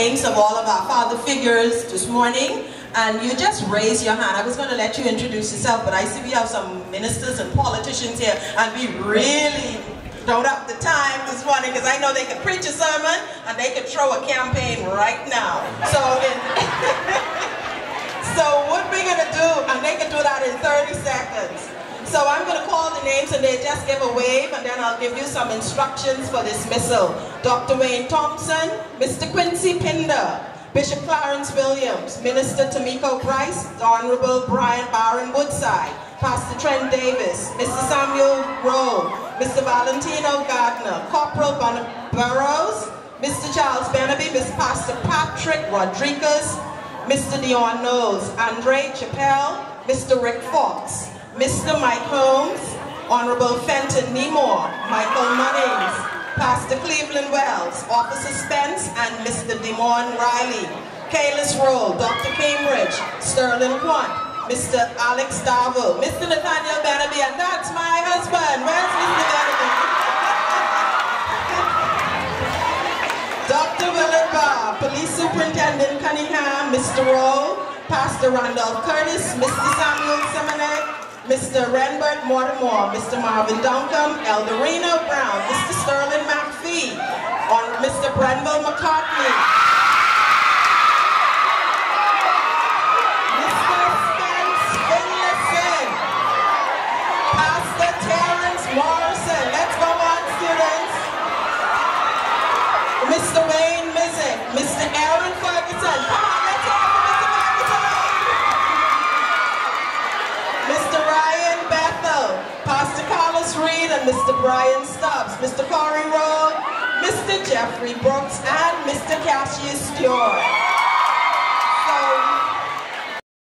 Names of all of our father figures this morning, and you just raise your hand. I was going to let you introduce yourself, but I see we have some ministers and politicians here, and we really don't have the time this morning because I know they could preach a sermon and they could throw a campaign right now. So what we're going to do, and they can do that in 30 seconds. So I'm going to call the names and they just give a wave, and then I'll give you some instructions for dismissal. Dr. Wayne Thompson, Mr. Quincy Pinder, Bishop Clarence Williams, Minister Tamiko Bryce, the Honorable Baron Woodside, Pastor Trent Davis, Mr. Samuel Rowe, Mr. Valentino Gardner, Corporal Burrows, Mr. Charles Benaby, Mr. Pastor Patrick Rodriguez, Mr. Dion Knowles, Andre Chappelle, Mr. Rick Fox, Mr. Mike Holmes, Honorable Fenton Nemore, Michael Munnings, Pastor Cleveland Wells, Officer Spence, and Mr. Demond Riley, Kaylis Roll, Dr. Cambridge, Sterling Quant, Mr. Alex Darville, Mr. Nathaniel Benaby, and that's my husband. Where's Mr. Benaby? Dr. Willard Barr, Police Superintendent Cunningham, Mr. Rowe, Pastor Randolph Curtis, Mr. Samuel Simonet, Mr. Renbert Mortimer, Mr. Marvin Duncombe, Elderino Brown, Mr. Sterling McPhee, on Mr. Branville McCartney, Mr. Spence Finlayson, Pastor Terrence Morrison. Let's go on, students. Mr. Wayne Mizik, Mr. Aaron Ferguson. Come on, let's hear it for Mr. Ferguson. Mr. Ryan Bethel, Pastor Carlos Reed, and Mr. Brian Stubbs, Mr. Corey Rowe, Mr. Jeffrey Brooks, and Mr. Cassius Stewart.